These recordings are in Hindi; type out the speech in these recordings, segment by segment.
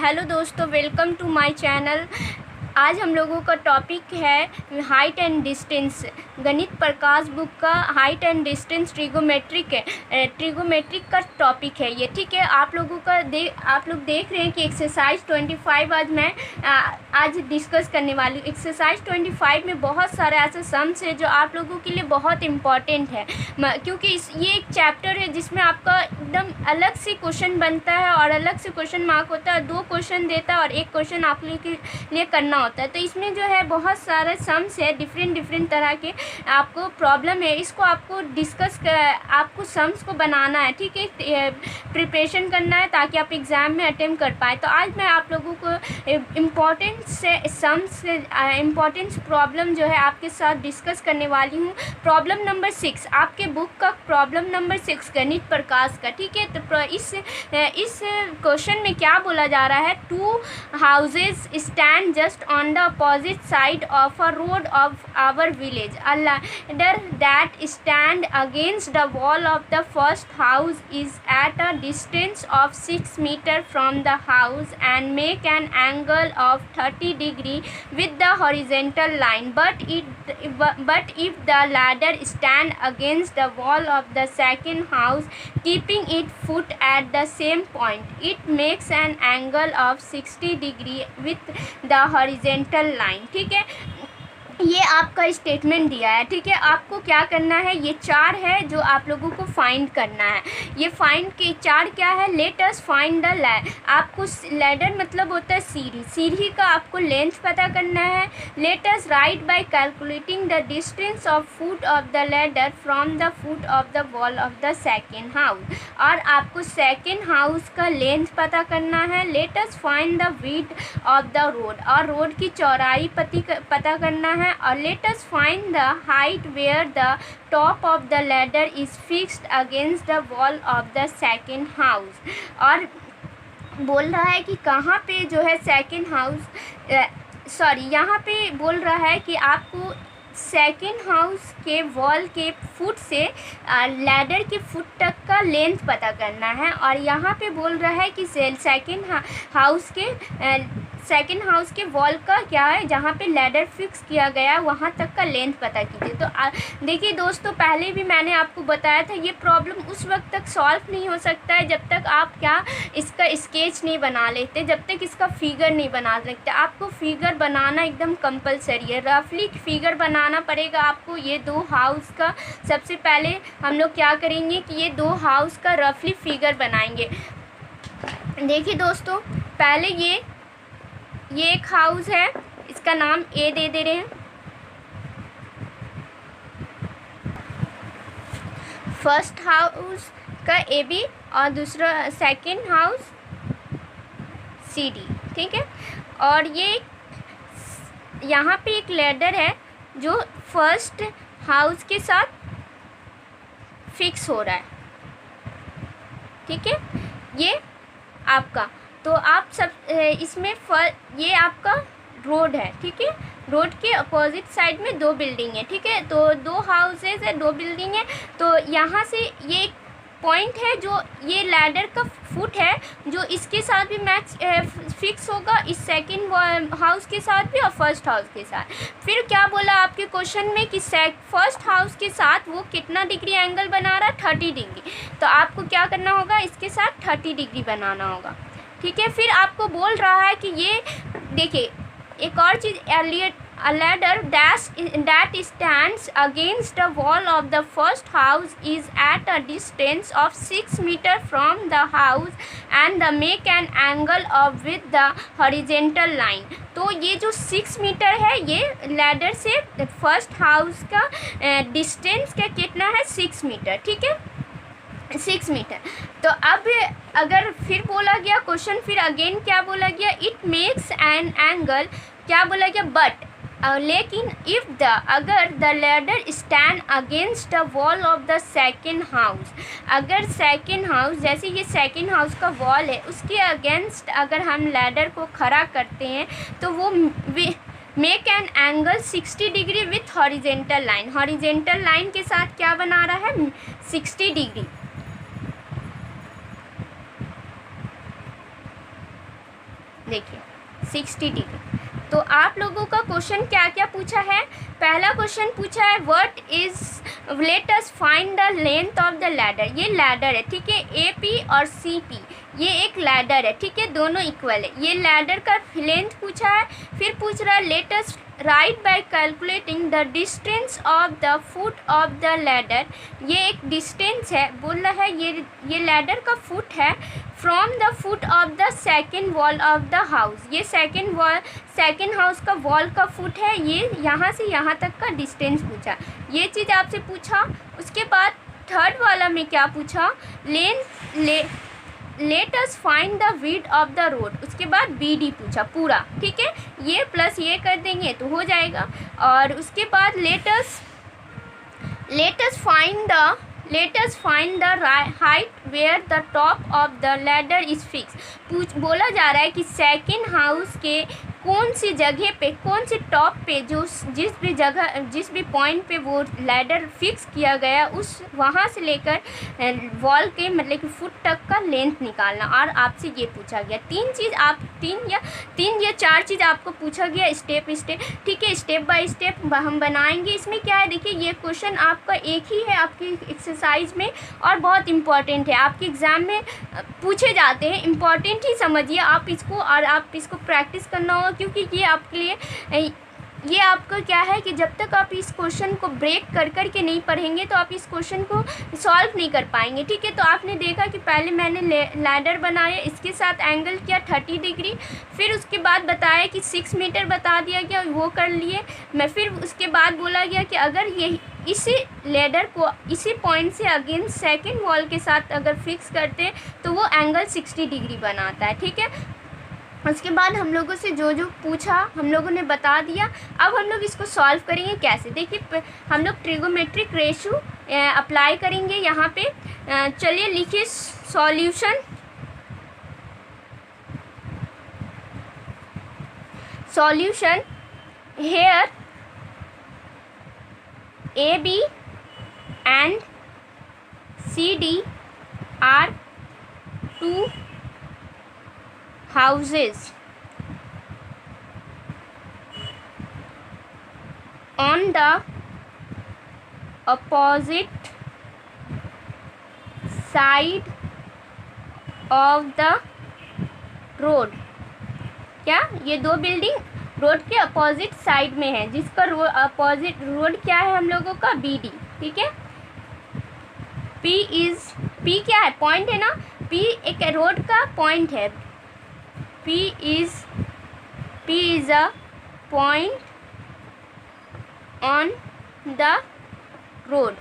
हेलो दोस्तों, वेलकम टू माय चैनल। आज हम लोगों का टॉपिक है हाइट एंड डिस्टेंस। गणित प्रकाश बुक का हाइट एंड डिस्टेंस ट्रिगोमेट्रिक है, ट्रिगोमेट्रिक का टॉपिक है ये। ठीक है, आप लोग देख रहे हैं कि एक्सरसाइज 25 आज मैं आज डिस्कस करने वाली हूँ। एक्सरसाइज 25 में बहुत सारे ऐसे सम्स है जो आप लोगों के लिए बहुत इम्पॉर्टेंट है, क्योंकि ये एक चैप्टर है जिसमें आपका एकदम अलग से क्वेश्चन बनता है और अलग से क्वेश्चन मार्क होता है। 2 क्वेश्चन देता है और 1 क्वेश्चन आप लोगों के लिए करना होता है। तो इसमें जो है बहुत सारे सम्स है, डिफरेंट तरह के आपको प्रॉब्लम है। इसको आपको आपको सम्स को बनाना है। ठीक है, प्रिपरेशन करना है ताकि आप एग्ज़ाम में अटेम्प्ट कर पाए। तो आज मैं आप लोगों को इम्पोर्टेंट प्रॉब्लम जो है आपके साथ डिस्कस करने वाली हूँ। प्रॉब्लम नंबर 6 आपके बुक का प्रॉब्लम नंबर 6 गणित प्रकाश का। ठीक है, तो इस क्वेश्चन में क्या बोला जा रहा है, 2 houses stand just on the opposite side of a road of our village. A ladder that stand against the wall of the first house is at a distance of 6 meters from the house and make an angle of 30 degrees with the horizontal line. But if the ladder stand against the wall of the second house, keeping its foot at the same point, it makes an angle of 60 degrees with the horizontal line. ठीक है, ये आपका स्टेटमेंट दिया है। ठीक है, आपको क्या करना है, ये 4 है जो आप लोगों को फाइंड करना है। ये फाइंड के 4 क्या है, late us find the ladder. आपको लैडर मतलब होता है सीढ़ी, सीढ़ी का आपको लेंथ पता करना है। Let us right bye calculating the distance of foot of the ladder from the foot of the wall of the second house. और आपको सेकेंड हाउस का लेंथ पता करना है। Late us find the width of the road, और रोड की चौड़ाई पता करना है। और let us find the height where the top of the ladder is fixed against the wall of the second house। और बोल रहा है कि कहाँ पे जो है सेकंड हाउस यहाँ पे बोल रहा है कि आपको सेकेंड हाउस के वॉल के फुट से लैडर के फुट तक का लेंथ पता करना है। और यहाँ पे बोल रहा है कि सेकेंड हाउस के वॉल का क्या है, जहाँ पे लैडर फिक्स किया गया है वहाँ तक का लेंथ पता कीजिए। तो देखिए दोस्तों, पहले भी मैंने आपको बताया था ये प्रॉब्लम उस वक्त तक सॉल्व नहीं हो सकता है जब तक आप इसका स्केच नहीं बना लेते, जब तक इसका फिगर नहीं बना लेते। आपको फिगर बनाना एकदम कंपलसरी है, रफली फिगर बनाना पड़ेगा आपको। ये 2 हाउस का सबसे पहले हम लोग क्या करेंगे कि ये 2 हाउस का रफली फिगर बनाएंगे। देखिए दोस्तों, पहले ये एक हाउस है, इसका नाम ए दे रहे हैं, फर्स्ट हाउस का ए बी और दूसरा सेकंड हाउस सी डी। ठीक है, और ये यहाँ पे एक लैडर है जो फर्स्ट हाउस के साथ फिक्स हो रहा है। ठीक है, ये आपका, तो आप सब इसमें ये आपका रोड है। ठीक है, रोड के अपोजिट साइड में 2 बिल्डिंग है। ठीक है, तो 2 हाउसेज है, 2 बिल्डिंग है। तो यहाँ से ये एक पॉइंट है जो ये लैडर का फुट है जो इसके साथ भी मैच फिक्स होगा, इस सेकंड हाउस के साथ भी और फर्स्ट हाउस के साथ। फिर क्या बोला आपके क्वेश्चन में कि फर्स्ट हाउस के साथ वो कितना डिग्री एंगल बना रहा है, 30 डिग्री। तो आपको क्या करना होगा, इसके साथ 30 डिग्री बनाना होगा। ठीक है, फिर आपको बोल रहा है कि ये देखिए एक और चीज़, a ladder that stands against the wall of the first house is at a distance of 6 meters from the house and make an angle of with the horizontal line। तो ये जो 6 मीटर है ये लैडर से फर्स्ट हाउस का डिस्टेंस का कितना है, 6 मीटर। ठीक है, 6 मीटर। तो अब अगर फिर बोला गया क्वेश्चन, फिर अगेन क्या बोला गया, इट मेक्स एन एंगल, क्या बोला गया, बट लेकिन अगर the ladder stand against the wall of the second house, अगर सेकेंड हाउस जैसे ये सेकेंड हाउस का वॉल है उसके अगेंस्ट अगर हम लैडर को खड़ा करते हैं तो वो make an angle 60 degree with horizontal line. Horizontal line के साथ क्या बना रहा है, 60 डिग्री। देखिए 60 डिग्री। तो आप लोगों का क्वेश्चन क्या क्या पूछा है? पहला क्वेश्चन पूछा है what is, late us find the length of the ladder. ये लैडर है, ठीक है, ए पी और सी पी, ये एक लैडर है, ठीक है, दोनों इक्वल है। ये लैडर का लेंथ पूछा है। फिर पूछ रहा है let us right bye calculating the distance of the foot of the ladder. ये एक डिस्टेंस है, बोल रहा है ये लैडर का फुट है from the foot of the second wall of the house. ये सेकेंड हाउस का वॉल का फुट है, ये यहाँ से यहाँ तक का डिस्टेंस पूछा, ये चीज़ आपसे पूछा। उसके बाद थर्ड वाला में क्या पूछा, late us find the width of the road. उसके बाद बी डी पूछा पूरा, ठीक है, ये प्लस ये कर देंगे तो हो जाएगा। और उसके बाद let us find the height where the top of the ladder is fix. बोला जा रहा है कि सेकेंड हाउस के कौन सी जगह पे, कौन सी टॉप पे, जो जिस भी पॉइंट पे वो लैडर फिक्स किया गया, उस वहाँ से लेकर वॉल के मतलब कि फुट तक का लेंथ निकालना। और आपसे ये पूछा गया तीन या चार चीज़ आपको पूछा गया स्टेप, ठीक है, स्टेप बाय स्टेप हम बनाएंगे। इसमें क्या है, देखिए ये क्वेश्चन आपका एक ही है आपकी एक्सरसाइज में और बहुत इंपॉर्टेंट है, आपके एग्ज़ाम में पूछे जाते हैं, इंपॉर्टेंट ही समझिए आप इसको। और आप इसको प्रैक्टिस करना होगा क्योंकि ये आपके लिए, ये आपका क्या है कि जब तक आप इस क्वेश्चन को ब्रेक कर के नहीं पढ़ेंगे तो आप इस क्वेश्चन को सॉल्व नहीं कर पाएंगे, ठीक है। तो आपने देखा कि पहले मैंने लैडर बनाया, इसके साथ एंगल किया 30 डिग्री, फिर उसके बाद बताया कि 6 मीटर बता दिया गया, वो कर लिए मैं। फिर उसके बाद बोला गया कि अगर ये इसी लैडर को इसी पॉइंट से अगेंस्ट सेकेंड वॉल के साथ अगर फिक्स करते हैं तो वो एंगल 60 डिग्री बनाता है, ठीक है। उसके बाद हम लोगों से जो पूछा हम लोगों ने बता दिया। अब हम लोग इसको सॉल्व करेंगे कैसे, देखिए हम लोग ट्रिगोमेट्रिक रेशो अप्लाई करेंगे यहाँ पे। चलिए लिखिए solution here A B and C D are two houses on the opposite side of the road। क्या ये दो बिल्डिंग रोड के अपोजिट साइड में है, जिसका अपोजिट रोड क्या है हम लोगों का, बी डी, ठीक है। पी क्या है, पॉइंट है ना, पी एक रोड का पॉइंट है। P is a point on the road,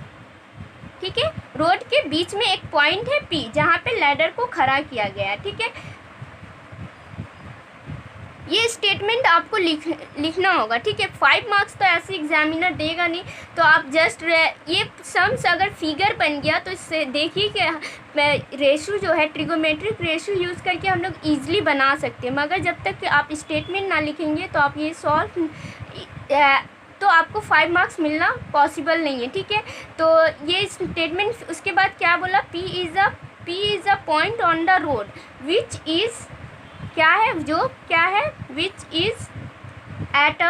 ठीक है। रोड के बीच में एक पॉइंट है P, जहाँ पे लैडर को खड़ा किया गया है, ठीक है। ये स्टेटमेंट आपको लिखना होगा, ठीक है। 5 मार्क्स तो ऐसे एग्जामिनर देगा नहीं, तो आप जस्ट ये सम्स अगर फिगर बन गया तो इससे देखिए कि रेशो जो है ट्रिगोमेट्रिक रेशो यूज़ करके हम लोग ईजिली बना सकते हैं। मगर जब तक कि आप स्टेटमेंट ना लिखेंगे तो आप ये सॉल्व तो आपको 5 मार्क्स मिलना पॉसिबल नहीं है, ठीक है। तो ये स्टेटमेंट उसके बाद क्या बोला, P is a point on the road which is क्या है, जो क्या है, which is at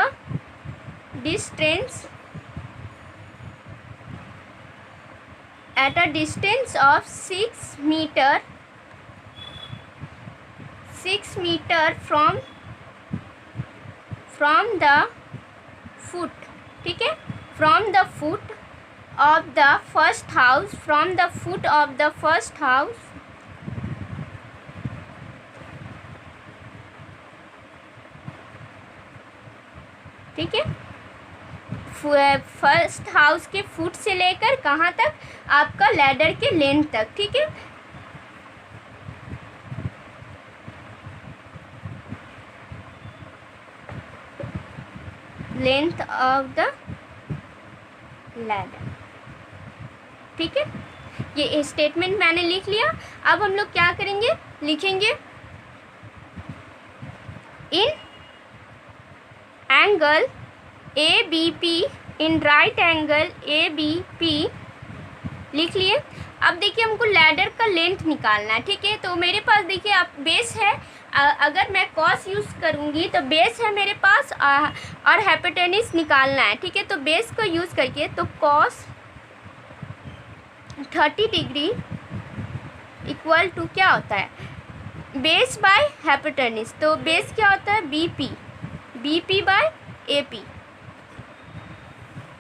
a distance of 6 metre from the foot, ठीक है, from the foot of the first house, from the foot of the first house ठीक है, फर्स्ट हाउस के फुट से लेकर कहाँ तक, आपका लैडर के लेंथ तक, ठीक है। लेंथ ऑफ द लैडर, ठीक है। ये स्टेटमेंट मैंने लिख लिया। अब हम लोग क्या करेंगे, लिखेंगे in angle ABP, in right angle ABP लिख लिए। अब देखिए हमको लैडर का लेंथ निकालना है, ठीक है। तो मेरे पास देखिए आप बेस है, अगर मैं कॉस यूज़ करूँगी तो बेस है मेरे पास और हाइपोटेन्यूज निकालना है, ठीक है। तो बेस को यूज़ करके तो कॉस 30 डिग्री इक्वल टू क्या होता है, बेस बाय हाइपोटेन्यूज। तो बेस क्या होता है, बीपी बाय एपी,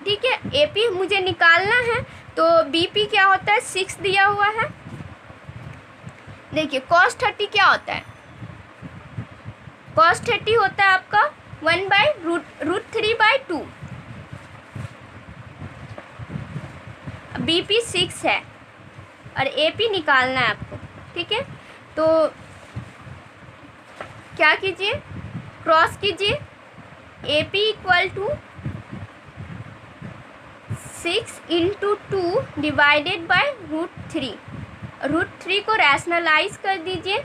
ठीक है। एपी मुझे निकालना है तो बीपी क्या होता है, 6 दिया हुआ है। देखिए कॉस 30 क्या होता है, कॉस 30 होता है आपका 1/√3/2। बीपी 6 है और एपी निकालना है आपको, ठीक है। तो क्या कीजिए, क्रॉस कीजिए, AP equal to 6 × 2 divided by √3। √3 को रैशनलाइज कर दीजिए,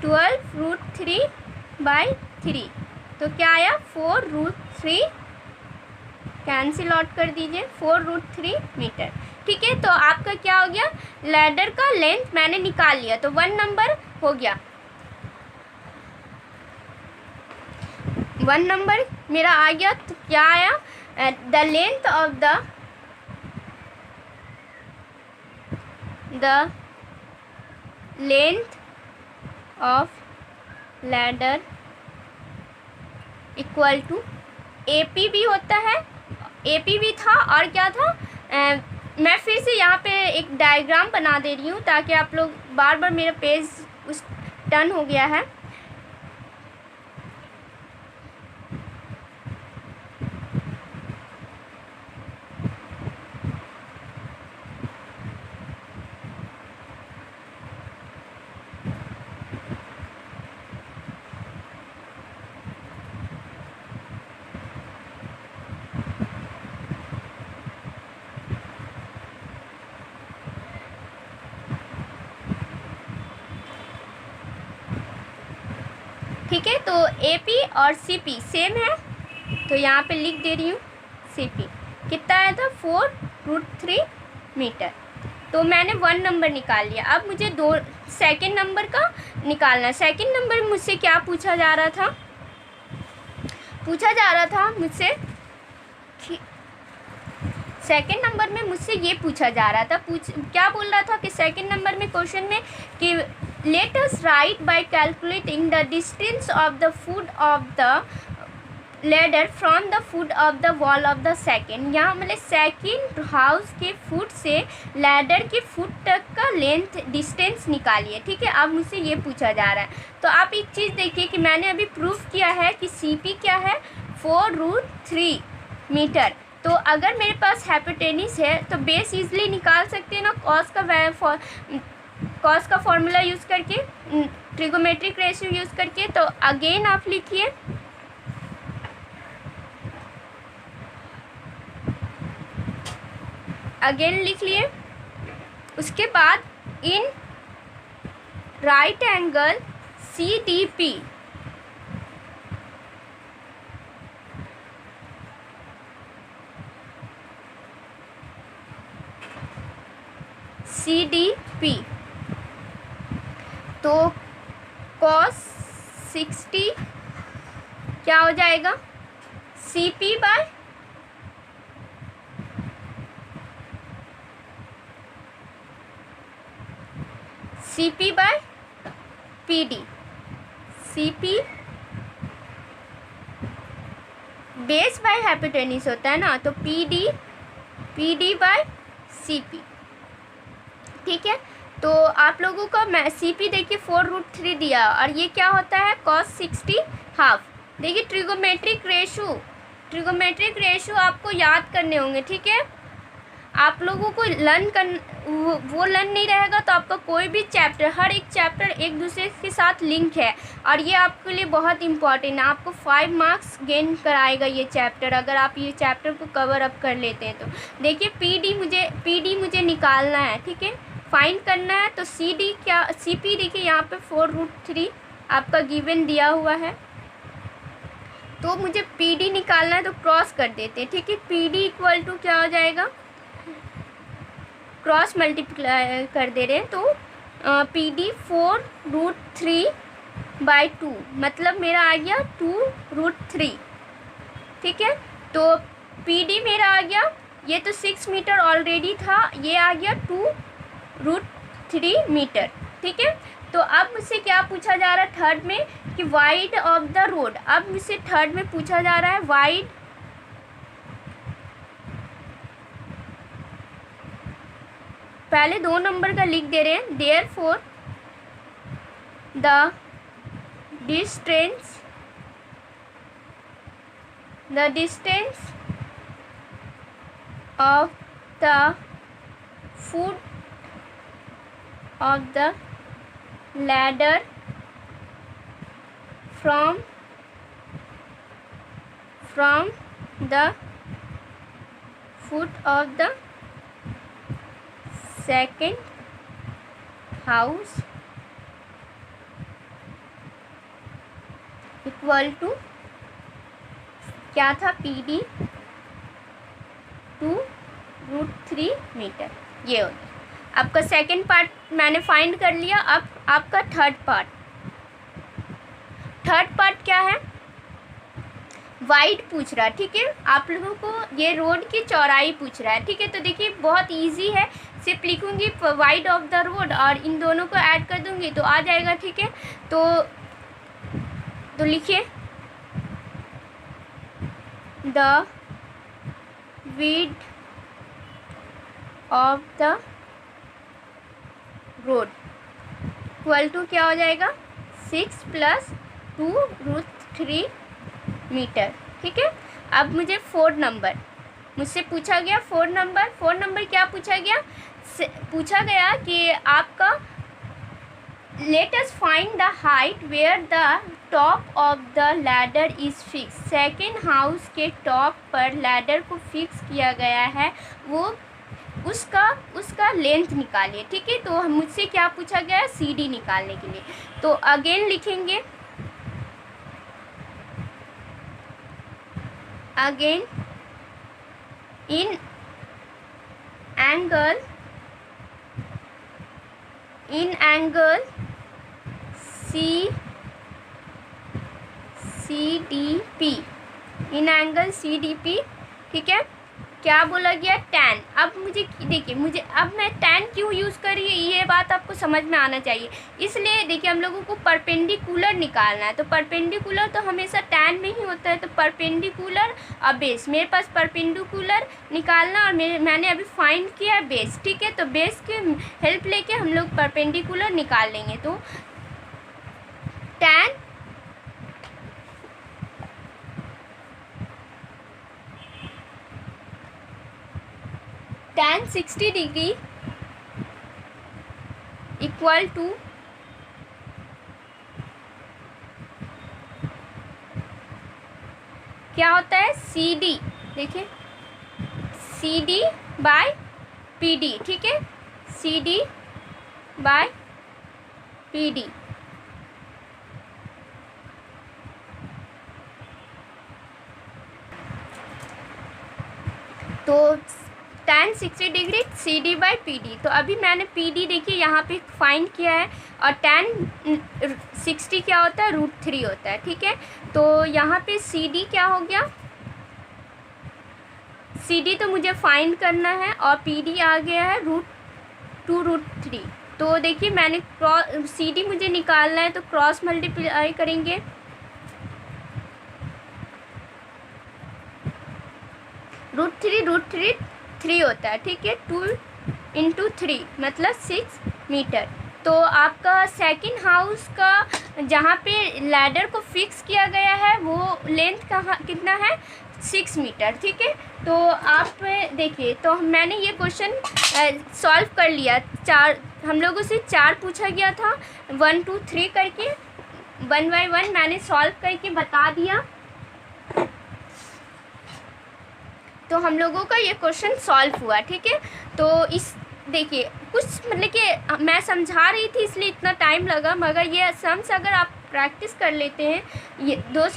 (12√3/3) तो क्या आया, 4√3, कैंसिल आउट कर दीजिए, 4√3 मीटर, ठीक है। तो आपका क्या हो गया, लैडर का लेंथ मैंने निकाल लिया, तो 1 नंबर हो गया, 1 नंबर मेरा आ गया। तो क्या आया, the length of ladder equal to AP भी होता है, एपी भी था और क्या था, मैं फिर से यहाँ पे एक डायग्राम बना दे रही हूँ ताकि आप लोग बार बार, मेरा पेज उस टर्न हो गया है। ठीक है, तो AP और CP सेम है, तो यहाँ पे लिख दे रही हूँ CP कितना आया था, 4√3 मीटर। तो मैंने 1 नंबर निकाल लिया। अब मुझे सेकंड नंबर का निकालना है। सेकंड नंबर मुझसे क्या पूछा जा रहा था, मुझसे सेकंड नंबर में मुझसे ये पूछा जा रहा था, क्या बोल रहा था कि सेकंड नंबर में क्वेश्चन में कि let us right bye calculating the distance of the foot of the ladder from the foot of the wall of the second. यहाँ मतलब सेकंड हाउस के फुट से लैडर के फुट तक का लेंथ डिस्टेंस निकालिए, ठीक है। अब मुझसे ये पूछा जा रहा है, तो आप एक चीज़ देखिए कि मैंने अभी प्रूफ किया है कि CP क्या है, 4√3 मीटर। तो अगर मेरे पास हाइपोटेन्यूज है तो बेस इजली निकाल सकते हैं ना, कॉस का फॉर्मूला यूज़ करके, ट्रिगोमेट्रिक रेशियो यूज़ करके। तो अगेन आप लिखिए, लिख लिए। उसके बाद इन राइट एंगल CDP, तो cos 60 क्या हो जाएगा, CP by PD। CP base by hypotenuse होता है ना, तो PD बाय CP, ठीक है। तो आप लोगों का CP देखिए 4√3 दिया, और ये क्या होता है, cos 60 हाफ। देखिए ट्रिगोमेट्रिक रेशो आपको याद करने होंगे, ठीक है। आप लोगों को वो लर्न नहीं रहेगा तो आपका कोई भी चैप्टर, हर एक चैप्टर एक दूसरे के साथ लिंक है, और ये आपके लिए बहुत इंपॉर्टेंट है। आपको 5 मार्क्स गेन कराएगा ये चैप्टर, अगर आप ये चैप्टर को कवर अप कर लेते हैं तो। देखिए PD मुझे निकालना है, ठीक है, फाइंड करना है। तो CP देखिए यहाँ पे 4√3 आपका गिवन दिया हुआ है, तो मुझे PD निकालना है, तो क्रॉस कर देते हैं, ठीक है। PD इक्वल टू क्या हो जाएगा, क्रॉस मल्टीप्लाई कर दे रहे हैं, तो PD 4√3/2 मतलब मेरा आ गया 2√3। ठीक है, तो PD मेरा आ गया, ये तो 6 मीटर ऑलरेडी था, ये आ गया 2√3 मीटर। ठीक है, तो अब मुझसे क्या पूछा जा रहा है थर्ड में कि वाइड ऑफ द रोड। अब मुझसे थर्ड में पूछा जा रहा है वाइड पहले 2 नंबर का लिख दे रहे हैं, therefore the distance of the foot of the ladder from the foot of the second house equal to क्या था, PD 2√3 मीटर। ये हो गया आपका सेकंड पार्ट, मैंने फाइंड कर लिया। अब आपका थर्ड पार्ट क्या है, वाइड पूछ रहा है। ठीक है, आप लोगों को ये रोड की चौड़ाई पूछ रहा है। ठीक है, तो देखिए बहुत इजी है, सिर्फ लिखूंगी वाइड ऑफ द रोड और इन दोनों को ऐड कर दूंगी तो आ जाएगा। ठीक है, तो लिखिए the width of the road equal to क्या हो जाएगा, 6 + 2√3 मीटर। ठीक है, अब मुझे फोर्थ नंबर मुझसे पूछा गया। फोर्थ नंबर क्या पूछा गया कि आपका let us find the height where the top of the ladder is fix. Second house के टॉप पर लैडर को फिक्स किया गया है, वो उसका लेंथ निकालिए। ठीक है, तो मुझसे क्या पूछा गया है, CD निकालने के लिए। तो अगेन लिखेंगे, again in angle CDP, in angle CDP। ठीक है, क्या बोला गया, tan। अब मुझे अब मैं tan क्यों यूज़ कर रही है, ये बात आपको समझ में आना चाहिए। इसलिए देखिए हम लोगों को परपेंडिकुलर निकालना है, तो परपेंडिकुलर तो हमेशा tan में ही होता है। तो परपेंडिकुलर और बेस, मेरे पास परपेंडिकुलर निकालना और मैंने अभी फाइंड किया है बेस। ठीक है, तो बेस की हेल्प लेके हम लोग परपेंडिकुलर निकाल लेंगे। तो tan 60 डिग्री इक्वल टू क्या होता है, CD। देखिए CD/PD। ठीक है, CD/PD। तो tan 60 डिग्री CD/PD। तो अभी मैंने PD देखिए यहाँ पे फाइंड किया है, और tan 60 क्या होता है, √3 होता है। ठीक है, तो यहाँ पे CD क्या हो गया, CD तो मुझे फाइंड करना है और PD आ गया है √2√3। तो देखिए मैंने CD मुझे निकालना है, तो क्रॉस मल्टीप्लाई करेंगे। √3 होता है। ठीक है, 2 × 3 मतलब 6 मीटर। तो आपका सेकंड हाउस का जहाँ पे लैडर को फिक्स किया गया है वो लेंथ कितना है, 6 मीटर। ठीक है, तो आप देखिए, तो मैंने ये क्वेश्चन सॉल्व कर लिया। हम लोगों से 4 पूछा गया था, 1 2 3 करके 1 बाय 1 मैंने सॉल्व करके बता दिया। तो हम लोगों का ये क्वेश्चन सॉल्व हुआ। ठीक है, तो इस देखिए कुछ मतलब कि मैं समझा रही थी इसलिए इतना टाइम लगा, मगर ये सम्स अगर आप प्रैक्टिस कर लेते हैं, ये 2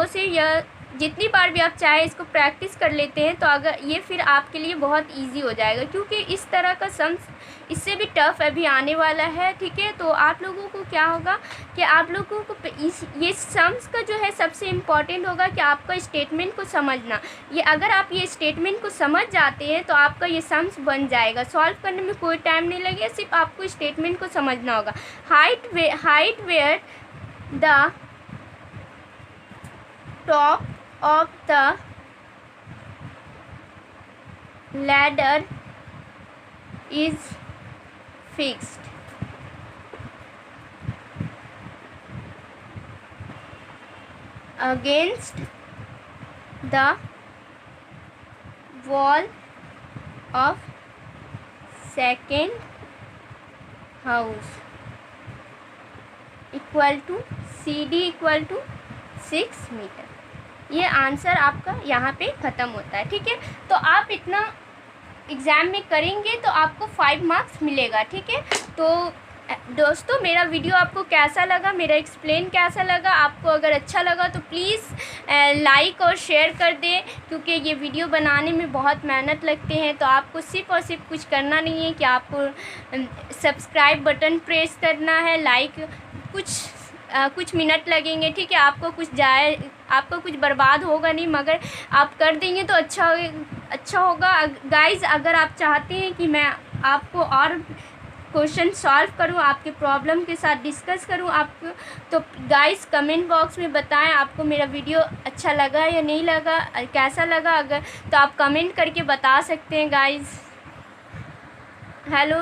से या जितनी बार भी आप चाहे इसको प्रैक्टिस कर लेते हैं तो अगर ये फिर आपके लिए बहुत इजी हो जाएगा, क्योंकि इस तरह का सम्स इससे भी टफ अभी आने वाला है। ठीक है, तो आप लोगों को क्या होगा कि आप लोगों को ये सम्स का जो है सबसे इम्पॉर्टेंट होगा कि आपका स्टेटमेंट को समझना। ये अगर आप ये स्टेटमेंट को समझ जाते हैं तो आपका ये सम्स बन जाएगा, सॉल्व करने में कोई टाइम नहीं लगेगा, सिर्फ आपको स्टेटमेंट को समझना होगा। Height where the top of the ladder is fixed against the wall of second house equal to CD equal to 6 metre. ये आंसर आपका यहाँ पे ख़त्म होता है। ठीक है, तो आप इतना एग्ज़ाम में करेंगे तो आपको 5 मार्क्स मिलेगा। ठीक है, तो दोस्तों मेरा वीडियो आपको कैसा लगा, मेरा एक्सप्लेन कैसा लगा, आपको अगर अच्छा लगा तो प्लीज़ लाइक और शेयर कर दें, क्योंकि ये वीडियो बनाने में बहुत मेहनत लगते हैं। तो आपको सिर्फ़ और सिर्फ कुछ करना नहीं है कि आपको सब्सक्राइब बटन प्रेस करना है, लाइक कुछ मिनट लगेंगे। ठीक है, आपको कुछ बर्बाद होगा नहीं, मगर आप कर देंगे तो अच्छा होगा। गाइज़, अगर आप चाहते हैं कि मैं आपको और क्वेश्चन सॉल्व करूं, आपके प्रॉब्लम के साथ डिस्कस करूं आपको, तो गाइज़ कमेंट बॉक्स में बताएं आपको मेरा वीडियो अच्छा लगा या नहीं लगा, कैसा लगा। अगर तो आप कमेंट करके बता सकते हैं गाइज़। हेलो